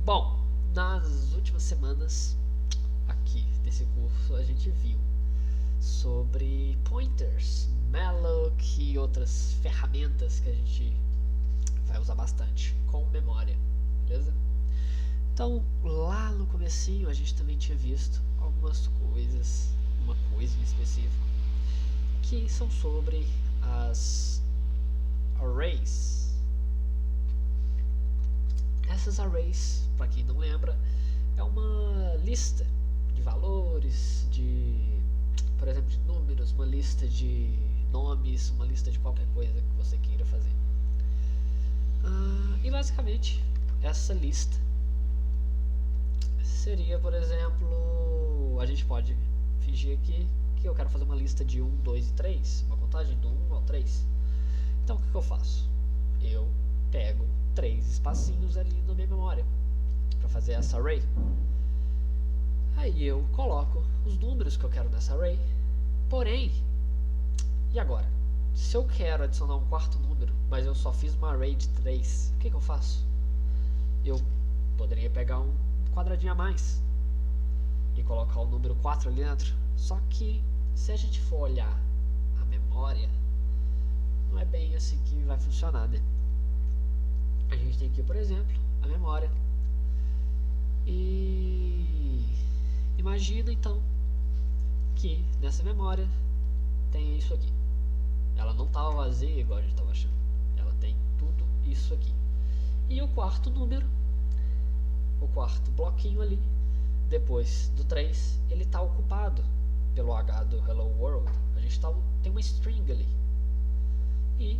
Bom, nas últimas semanas aqui desse curso a gente viu sobre pointers, malloc e outras ferramentas que a gente vai usar bastante com memória, beleza? Então, lá no comecinho a gente também tinha visto algumas coisas, uma coisa em específico, que são sobre as arrays. Essas arrays, para quem não lembra, é uma lista de valores, por exemplo, de números, uma lista de nomes, uma lista de qualquer coisa que você queira fazer. E basicamente, essa lista seria, por exemplo, a gente pode fingir aqui que eu quero fazer uma lista de 1, 2 e 3, uma contagem do 1 ao 3. Então, o que eu faço? Eu pego 3 espacinhos ali na minha memória para fazer essa array. Aí eu coloco os números que eu quero nessa array. Porém, e agora? Se eu quero adicionar um quarto número, mas eu só fiz uma array de 3, o que eu faço? Eu poderia pegar um quadradinho a mais e colocar o número 4 ali dentro. Só que, se a gente for olhar a memória, não é bem assim que vai funcionar, né? A gente tem aqui, por exemplo, a memória. E imagina então que nessa memória tem isso aqui. Ela não estava vazia igual a gente estava achando. Ela tem tudo isso aqui. E o quarto número, o quarto bloquinho ali, depois do 3, ele está ocupado pelo H do Hello World. A gente tem uma string ali. E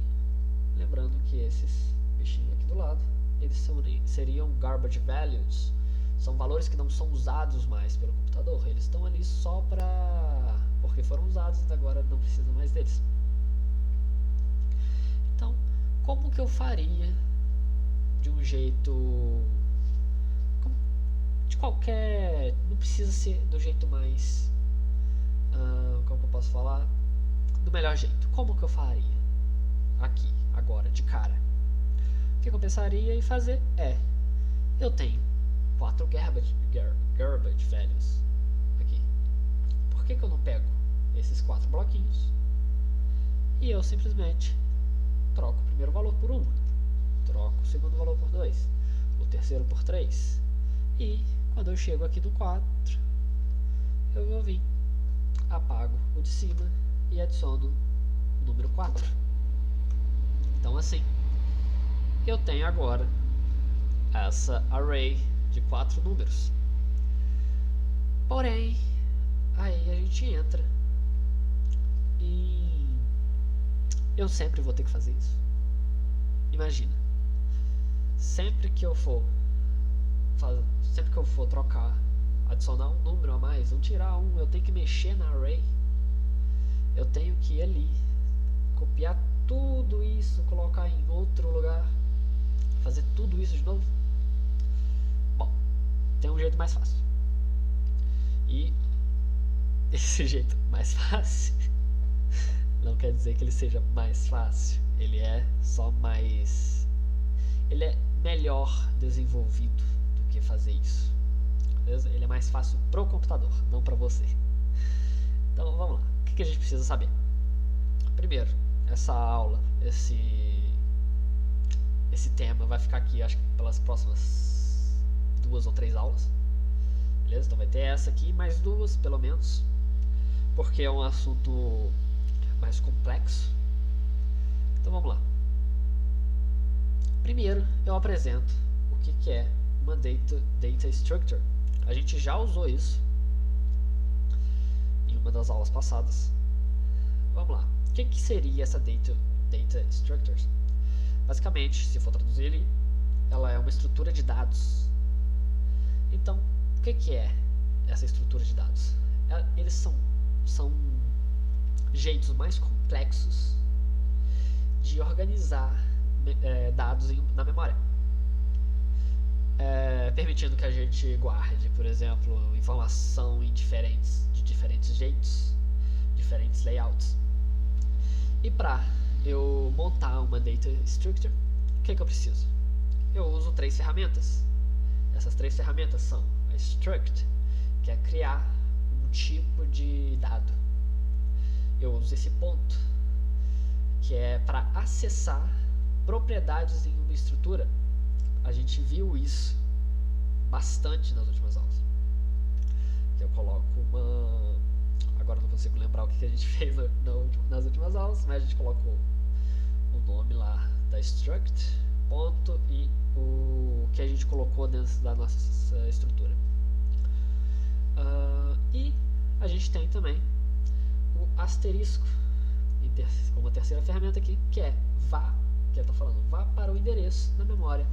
lembrando que esses bichinhos aqui do lado, eles seriam garbage values. São valores que não são usados mais pelo computador. Eles estão ali só porque foram usados e agora não precisam mais deles. Então, como que eu faria de um jeito de qualquer, não precisa ser do jeito mais como que eu posso falar, do melhor jeito. Como que eu faria aqui, agora, de cara? O que eu pensaria em fazer eu tenho 4 garbage values aqui. Por que eu não pego esses 4 bloquinhos e eu simplesmente troco o primeiro valor por 1, troco o segundo valor por 2, o terceiro por 3, e quando eu chego aqui no 4, eu vou vir, apago o de cima e adiciono o número 4. Então assim, eu tenho agora essa array de 4 números. Porém, aí a gente entra e eu sempre vou ter que fazer isso. Imagina, sempre que eu for trocar, adicionar um número a mais, ou tirar um, eu tenho que mexer na array. Eu tenho que ir ali, copiar tudo isso, colocar em outro lugar, fazer tudo isso de novo. Bom, tem um jeito mais fácil. E esse jeito mais fácil não quer dizer que ele seja mais fácil. Ele é só mais... ele é melhor desenvolvido do que fazer isso. Beleza? Ele é mais fácil pro computador, não pra você. Então vamos lá. O que a gente precisa saber? Primeiro, essa aula, esse tema vai ficar aqui, acho que pelas próximas 2 ou 3 aulas. Beleza? Então vai ter essa aqui, mais 2 pelo menos, porque é um assunto mais complexo. Então vamos lá. Primeiro eu apresento o que é uma data structure. A gente já usou isso em uma das aulas passadas. Vamos lá. O que seria essa data structures? Basicamente, se for traduzir ali, ela é uma estrutura de dados. Então, o que é essa estrutura de dados? Eles são jeitos mais complexos de organizar dados na memória, permitindo que a gente guarde, por exemplo, informação de diferentes jeitos, diferentes layouts. E para eu montar uma data structure, o que eu preciso? Eu uso 3 ferramentas. Essas três ferramentas são a struct, que é criar um tipo de dado. Eu uso esse ponto, que é para acessar propriedades em uma estrutura. A gente viu isso bastante nas últimas aulas. Que eu coloco uma... Agora não consigo lembrar o que a gente fez nas últimas aulas, mas a gente colocou o nome lá da struct, ponto, e o que a gente colocou dentro da nossa estrutura. E a gente tem também o asterisco, como a terceira ferramenta aqui, que é vá, que está falando, vá para o endereço da memória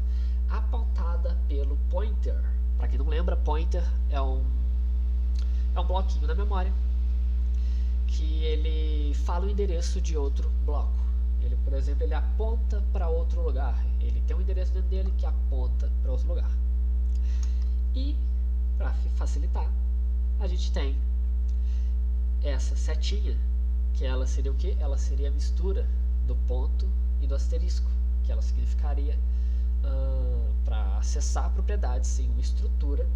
apontada pelo pointer. Para quem não lembra, pointer é um bloquinho da memória que ele fala o endereço de outro bloco. Ele, por exemplo, ele aponta para outro lugar. Ele tem um endereço dentro dele que aponta para outro lugar. E, para facilitar, a gente tem essa setinha, que ela seria o quê? Ela seria a mistura do ponto e do asterisco, que ela significaria para acessar propriedades em uma estrutura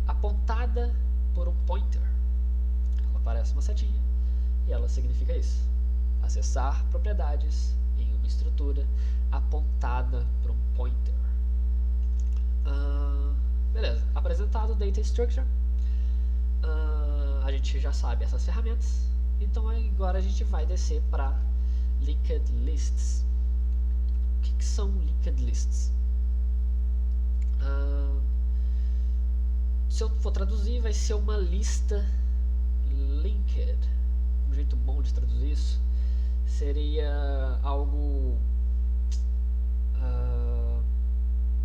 apontada por um pointer. Ela parece uma setinha e ela significa isso: acessar propriedades em uma estrutura apontada por um pointer. Beleza, apresentado o Data Structure, a gente já sabe essas ferramentas, então agora a gente vai descer para Linked Lists. O que são Linked Lists? Se eu for traduzir, vai ser uma lista linked. Um jeito bom de traduzir isso seria algo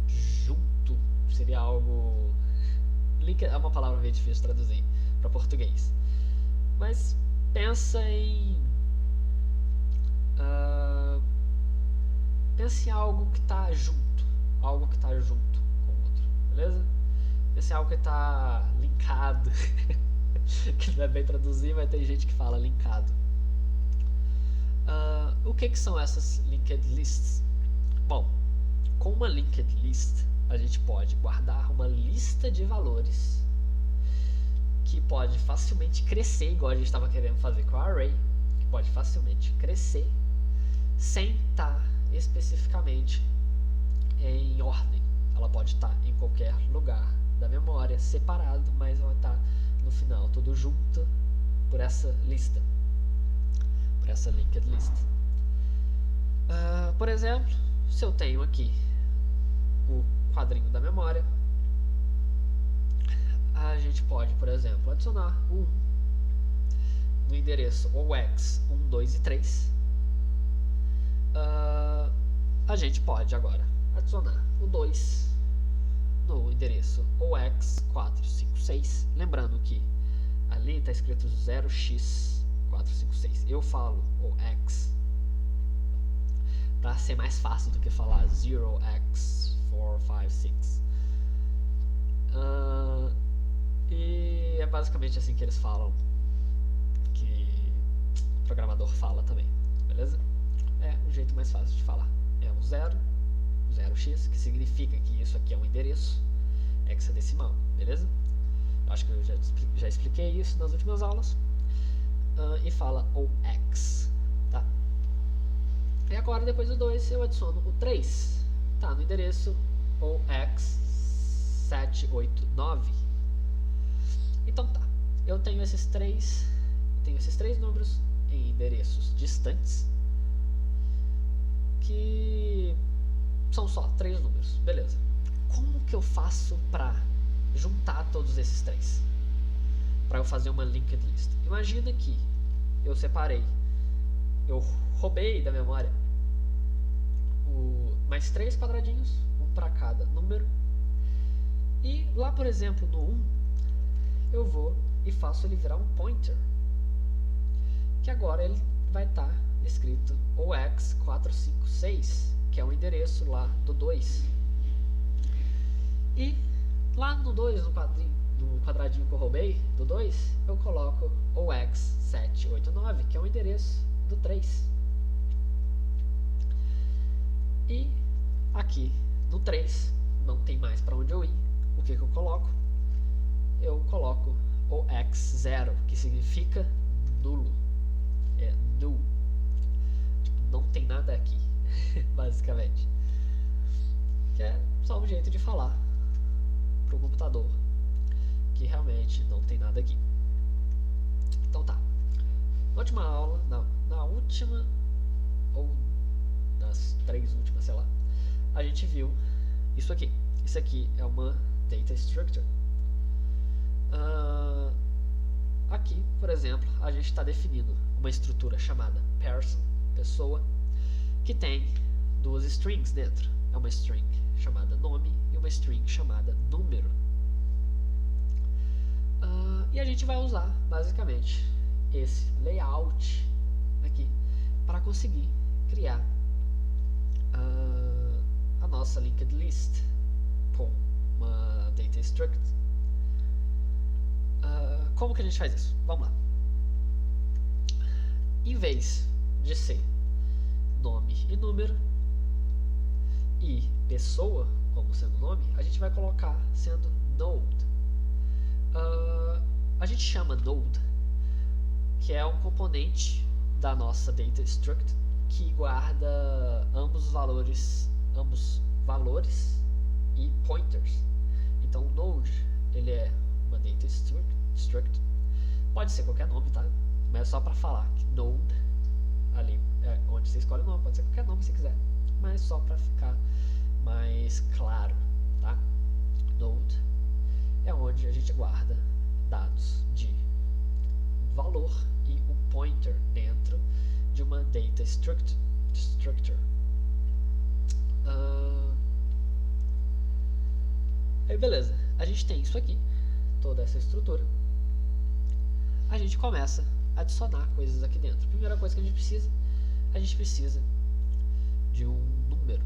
junto, seria algo... Linked é uma palavra meio difícil de traduzir para português, mas pensa em algo que está junto, algo que está junto com o outro, beleza? Pensa em algo que está linkado, que não é bem traduzir, mas tem gente que fala linkado. O que são essas linked lists? Bom, com uma linked list a gente pode guardar uma lista de valores que pode facilmente crescer, igual a gente estava querendo fazer com a array, que pode facilmente crescer sem estar especificamente em ordem. Ela pode estar em qualquer lugar da memória, separado, mas ela está no final tudo junto por essa lista, por essa linked list. Por exemplo, se eu tenho aqui o quadrinho da memória, a gente pode, por exemplo, adicionar o 1 no endereço OX 1, 2 e 3. A gente pode agora adicionar o 2 no endereço OX 4, 5, 6. Lembrando que ali está escrito 0x456. Eu falo OX para ser mais fácil do que falar 0x456. E é basicamente assim que eles falam, que o programador fala também, beleza? É o jeito mais fácil de falar. É um 0, o 0x, que significa que isso aqui é um endereço hexadecimal, beleza? Eu acho que eu já expliquei isso nas últimas aulas. E fala OX, tá? E agora, depois do 2, eu adiciono o 3, tá? No endereço OX789. Então tá, eu tenho esses três números em endereços distantes, que são só 3 números, beleza. Como que eu faço para juntar todos esses 3? Para eu fazer uma linked list. Imagina que eu roubei da memória mais 3 quadradinhos, um para cada número, e lá, por exemplo, no 1, eu vou e faço ele virar um pointer, que agora ele vai estar escrito OX456, que é o endereço lá do 2. E lá no 2, no quadradinho que eu roubei do 2, eu coloco OX789, que é o endereço do 3. E aqui no 3, não tem mais para onde eu ir, o que eu coloco? Eu coloco o x0, que significa nulo. É null. Tipo, não tem nada aqui, basicamente. Que é só um jeito de falar pro computador que realmente não tem nada aqui. Então tá. Na última aula, na última ou nas 3 últimas, sei lá, a gente viu isso aqui. Isso aqui é uma data structure. Aqui, por exemplo, a gente está definindo uma estrutura chamada person, pessoa, que tem 2 strings dentro. É uma string chamada nome e uma string chamada número. E a gente vai usar, basicamente, esse layout aqui para conseguir criar a nossa linked list com uma data struct. Como que a gente faz isso? Vamos lá. Em vez de ser nome e número e pessoa como sendo nome, a gente vai colocar sendo node. A gente chama node, que é um componente da nossa data struct que guarda ambos valores e pointers. Então node, ele é uma data struct, pode ser qualquer nome, tá? Mas é só para falar que node ali é onde você escolhe o nome, pode ser qualquer nome se quiser, mas só para ficar mais claro, tá? Node é onde a gente guarda dados de valor e um pointer dentro de uma data structure. Aí beleza, a gente tem isso aqui, toda essa estrutura. A gente começa a adicionar coisas aqui dentro. Primeira coisa que a gente precisa de um número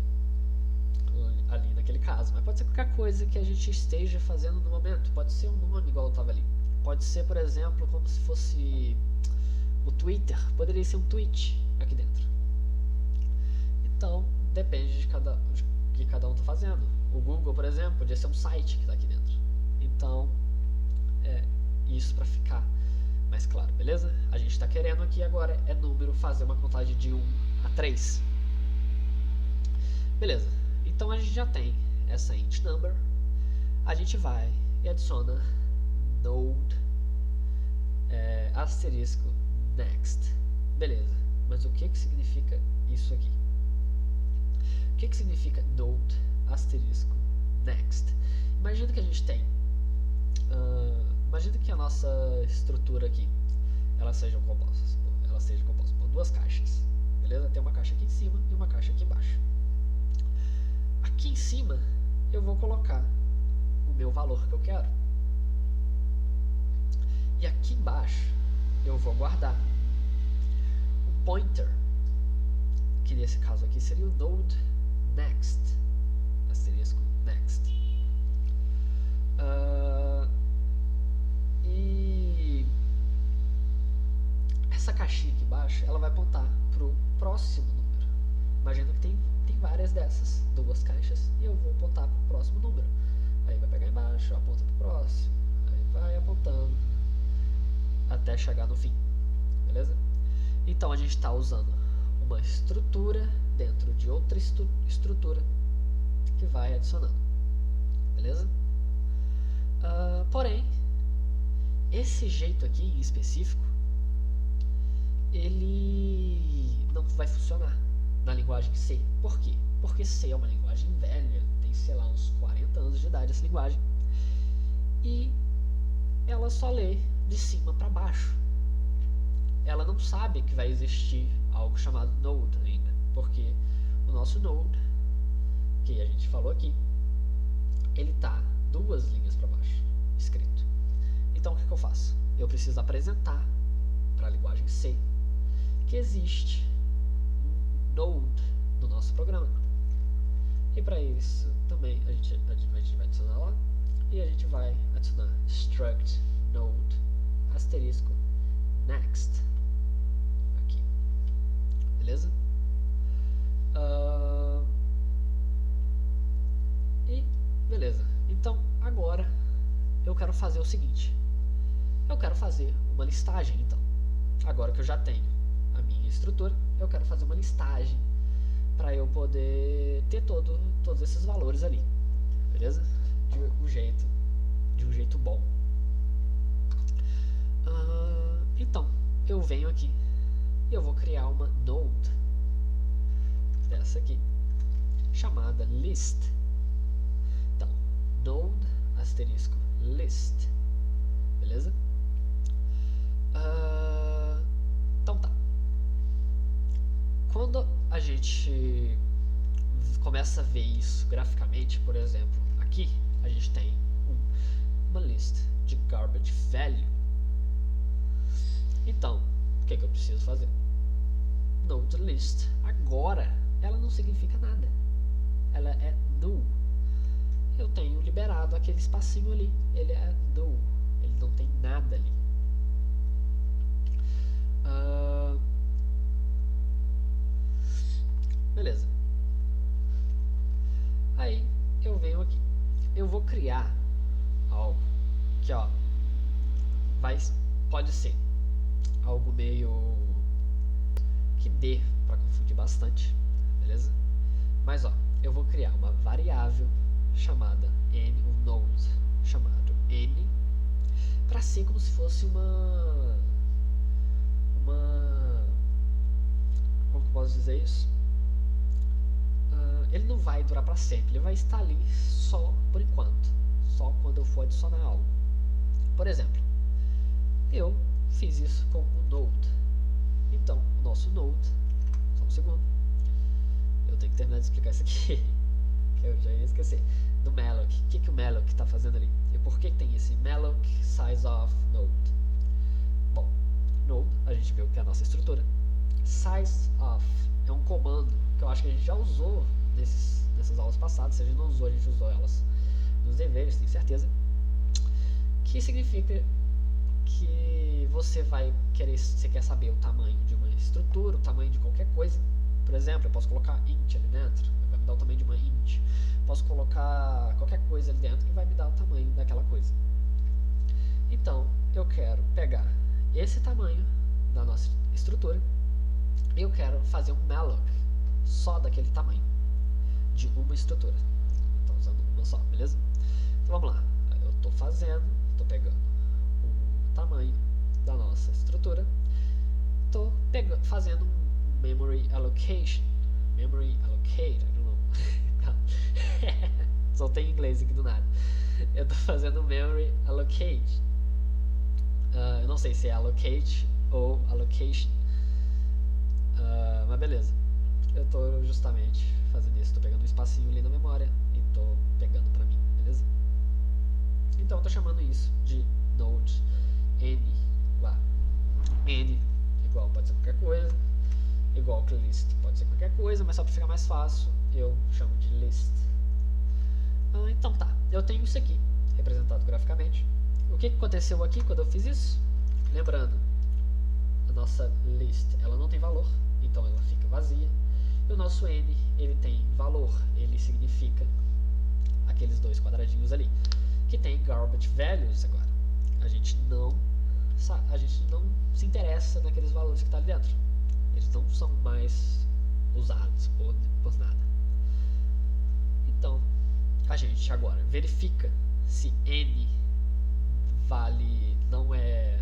ali naquele caso, mas pode ser qualquer coisa que a gente esteja fazendo no momento. Pode ser um nome igual estava ali, pode ser, por exemplo, como se fosse o Twitter, poderia ser um tweet aqui dentro. Então depende de que cada um está fazendo. O Google, por exemplo, podia ser um site que está aqui dentro. Então isso para ficar mais claro, beleza? A gente está querendo aqui agora é número, fazer uma contagem de 1 a 3. Beleza, então a gente já tem essa int number. A gente vai e adiciona node asterisco next. Beleza, mas o que significa isso aqui? O que significa node asterisco next? Imagina que a gente tem imagina que a nossa estrutura aqui ela seja composta por 2 caixas, beleza? Tem uma caixa aqui em cima e uma caixa aqui embaixo. Aqui em cima eu vou colocar o meu valor que eu quero, e aqui embaixo eu vou guardar o pointer, que nesse caso aqui seria o node next, asterisco next. E essa caixinha aqui embaixo ela vai apontar para o próximo número. Imagina que tem várias dessas, 2 caixas, e eu vou apontar para o próximo número. Aí vai pegar embaixo, aponta para o próximo, aí vai apontando até chegar no fim, beleza? Então a gente está usando uma estrutura dentro de outra estrutura que vai adicionando, beleza? Porém, esse jeito aqui em específico ele não vai funcionar na linguagem C. Por quê? Porque C é uma linguagem velha, tem, sei lá, uns 40 anos de idade essa linguagem, e ela só lê de cima para baixo. Ela não sabe que vai existir algo chamado node ainda, porque o nosso node, que a gente falou aqui, ele tá 2 linhas para baixo, escrito. Então o que eu faço? Eu preciso apresentar para a linguagem C que existe um node no nosso programa. E para isso também a gente vai adicionar lá, e a gente vai adicionar struct node asterisco next aqui, beleza? E Beleza, então agora eu quero fazer o seguinte. Eu quero fazer uma listagem, então. Agora que eu já tenho a minha estrutura, eu quero fazer uma listagem para eu poder ter todos esses valores ali, beleza? De um jeito bom. Então, eu venho aqui e eu vou criar uma node dessa aqui, chamada list. Então, node asterisco list, beleza? Então tá. Quando a gente começa a ver isso graficamente, por exemplo, aqui a gente tem uma lista de garbage value. Então, o que eu preciso fazer? Node list. Agora, ela não significa nada. Ela é null. Eu tenho liberado aquele espacinho ali. Ele é null. Ele não tem nada ali. Beleza. Aí, eu venho aqui. Eu vou criar algo que, ó, pode ser algo meio que dê para confundir bastante, beleza? Mas ó, eu vou criar uma variável chamada n, um node chamado n, para ser como se fosse como que eu posso dizer isso? Ele não vai durar para sempre, ele vai estar ali só por enquanto, só quando eu for adicionar algo. Por exemplo, eu fiz isso com o node. Então, o nosso node, só um segundo, eu tenho que terminar de explicar isso aqui, que eu já ia esquecer, do malloc. O que o malloc está fazendo ali? E por que tem esse malloc size of node? Bom, node, a gente viu que é a nossa estrutura. Size of é um comando que eu acho que a gente já usou nessas aulas passadas. Se a gente não usou, a gente usou elas nos deveres, tenho certeza. Que significa que você quer saber o tamanho de uma estrutura, o tamanho de qualquer coisa. Por exemplo, eu posso colocar int ali dentro, vai me dar o tamanho de uma int. Posso colocar qualquer coisa ali dentro que vai me dar o tamanho daquela coisa. Então, eu quero pegar esse tamanho da nossa estrutura e eu quero fazer um malloc só daquele tamanho de uma estrutura. Então, usando uma só, beleza? Então, vamos lá. Eu estou pegando o tamanho da nossa estrutura, estou fazendo um memory allocation, I don't know. Só tem inglês aqui do nada. Eu estou fazendo um memory allocate. Eu não sei se é allocate ou allocation, mas beleza. Eu estou justamente fazendo isso, estou pegando um espacinho ali na memória e estou pegando para mim, beleza? Então eu estou chamando isso de node n lá. N igual pode ser qualquer coisa, igual que list pode ser qualquer coisa, mas só para ficar mais fácil eu chamo de list. Então tá, eu tenho isso aqui representado graficamente. O que aconteceu aqui quando eu fiz isso? Lembrando, a nossa list ela não tem valor, então ela fica vazia. E o nosso n, ele tem valor, ele significa aqueles dois quadradinhos ali, que tem garbage values agora. A gente não se interessa naqueles valores que estão ali dentro. Eles não são mais usados por nada. Então, a gente agora verifica se n vale, não é,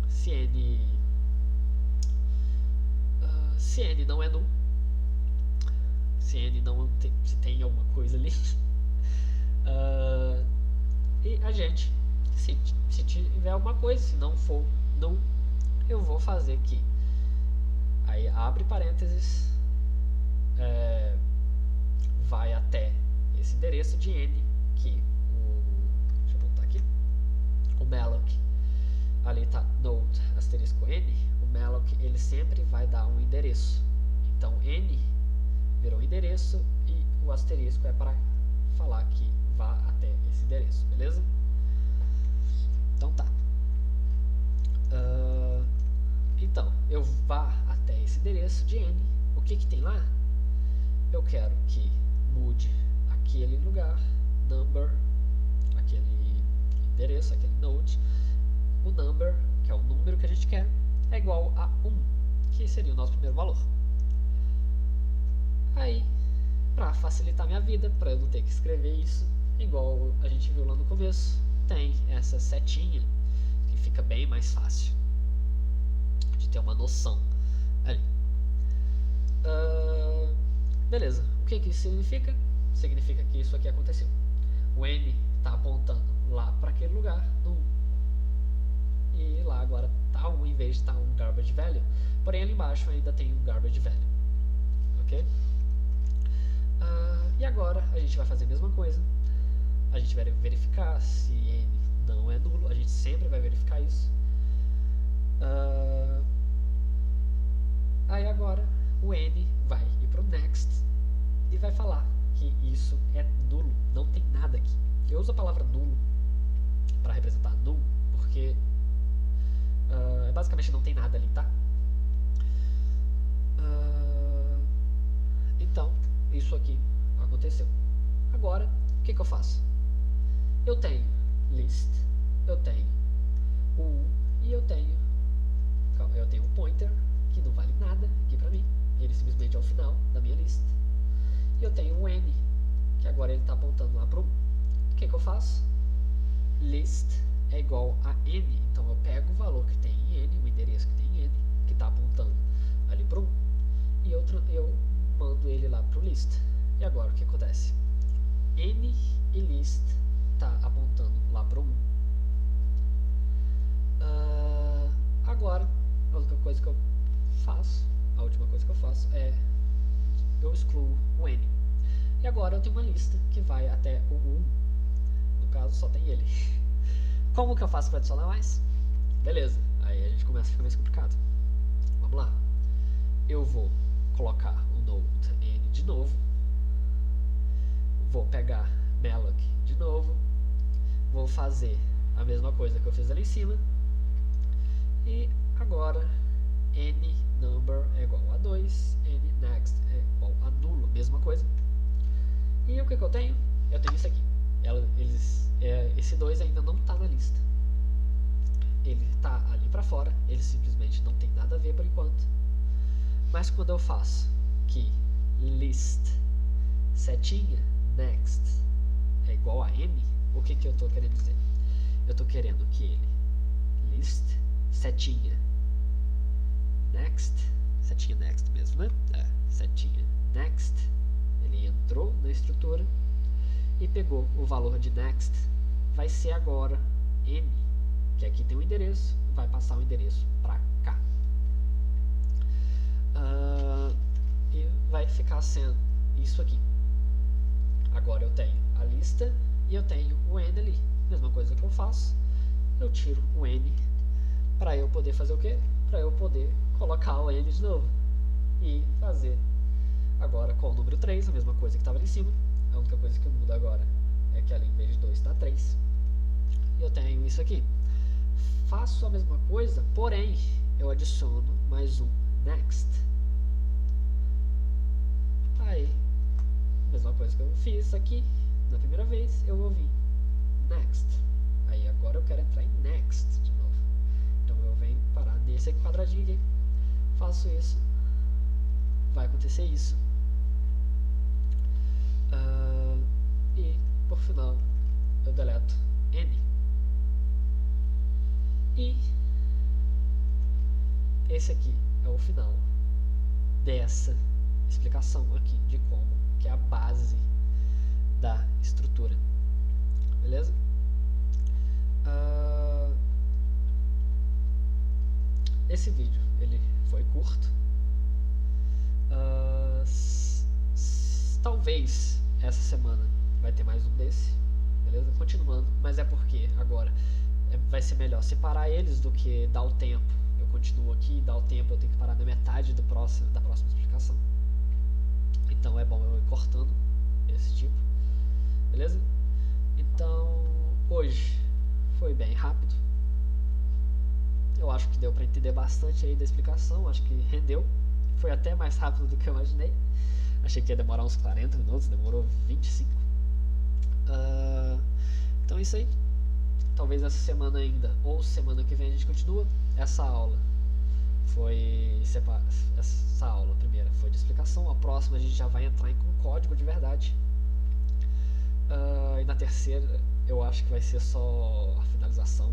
se n não é null, se tem alguma coisa ali. E a gente, se tiver alguma coisa, se não for null, eu vou fazer aqui, aí abre parênteses, vai até esse endereço de n, que deixa eu voltar aqui, o malloc, ali está node asterisco n, o malloc ele sempre vai dar um endereço. Então n virou um endereço e o asterisco é para falar que vá até esse endereço, beleza? Então tá. Então, eu vá até esse endereço de n. O que tem lá? Eu quero que mude aquele lugar number, aquele endereço, aquele node, o number, que é o número que a gente quer, é igual a 1, que seria o nosso primeiro valor. Aí, para facilitar minha vida, para eu não ter que escrever isso, igual a gente viu lá no começo, tem essa setinha, que fica bem mais fácil de ter uma noção ali. Beleza, o que isso significa? Significa que isso aqui aconteceu. O n está apontando lá para aquele lugar, no 1. E lá agora está 1 em vez de estar um garbage value. Porém ali embaixo ainda tem um garbage value. Ok? E agora a gente vai fazer a mesma coisa. A gente vai verificar se n não é nulo. A gente sempre vai verificar isso. Aí agora o n vai ir para o next e vai falar que isso é nulo, não tem nada aqui. Eu uso a palavra nulo para representar null porque basicamente não tem nada ali, tá? Então isso aqui aconteceu. Agora o que eu faço? Eu tenho list, eu tenho o e eu tenho um pointer que não vale nada aqui pra mim, ele simplesmente é o final da minha lista. E eu tenho um n, que agora ele está apontando lá para o 1. O que eu faço? List é igual a n, então eu pego o valor que tem em n, o endereço que tem em n, que está apontando ali para o 1, e eu mando ele lá para o list. E agora o que acontece? N e list está apontando lá para o 1. Agora, a única coisa que eu faço, a última coisa que eu faço é eu excluo o n. E agora eu tenho uma lista que vai até o 1. No caso, só tem ele. Como que eu faço para adicionar mais? Beleza, aí a gente começa a ficar mais complicado. Vamos lá. Eu vou colocar o node n de novo. Vou pegar malloc de novo. Vou fazer a mesma coisa que eu fiz ali em cima. E agora n number é igual a 2, n next é igual a nulo, mesma coisa. E o que eu tenho? Eu tenho isso aqui. Esse 2 ainda não está na lista. Ele está ali para fora, ele simplesmente não tem nada a ver por enquanto. Mas quando eu faço que list setinha next é igual a n, o que eu estou querendo dizer? Eu estou querendo que ele list setinha next mesmo, né? Setinha next, ele entrou na estrutura e pegou o valor de next, vai ser agora n, que aqui tem o endereço, vai passar o endereço para cá. E vai ficar sendo isso aqui. Agora eu tenho a lista e eu tenho o n ali. Mesma coisa que eu faço, eu tiro o n para eu poder fazer o quê? Para eu poder colocar o n de novo e fazer agora com o número 3, a mesma coisa que estava ali em cima. A única coisa que muda agora é que ali em vez de 2 está 3. E eu tenho isso aqui. Faço a mesma coisa, porém eu adiciono mais um next. Aí, mesma coisa que eu fiz aqui na primeira vez, eu vou vir next. Aí agora eu quero entrar em next de novo. Então eu venho parar nesse quadradinho aqui, faço isso, vai acontecer isso. E por final eu deleto n. E esse aqui é o final dessa explicação aqui de como que é a base da estrutura. Beleza? Esse vídeo ele foi curto. Talvez essa semana vai ter mais um desse, beleza? Continuando, mas é porque agora vai ser melhor separar eles do que dar o tempo. Eu continuo aqui, dar o tempo, eu tenho que parar na metade da próxima explicação. Então é bom eu ir cortando esse tipo, beleza? Então hoje foi bem rápido. Eu acho que deu para entender bastante aí da explicação, acho que rendeu. Foi até mais rápido do que eu imaginei. Achei que ia demorar uns 40 minutos, demorou 25. é isso aí. Talvez essa semana ainda, ou semana que vem a gente continua. Essa aula essa aula primeira foi de explicação, a próxima a gente já vai entrar com código de verdade. E na terceira eu acho que vai ser só a finalização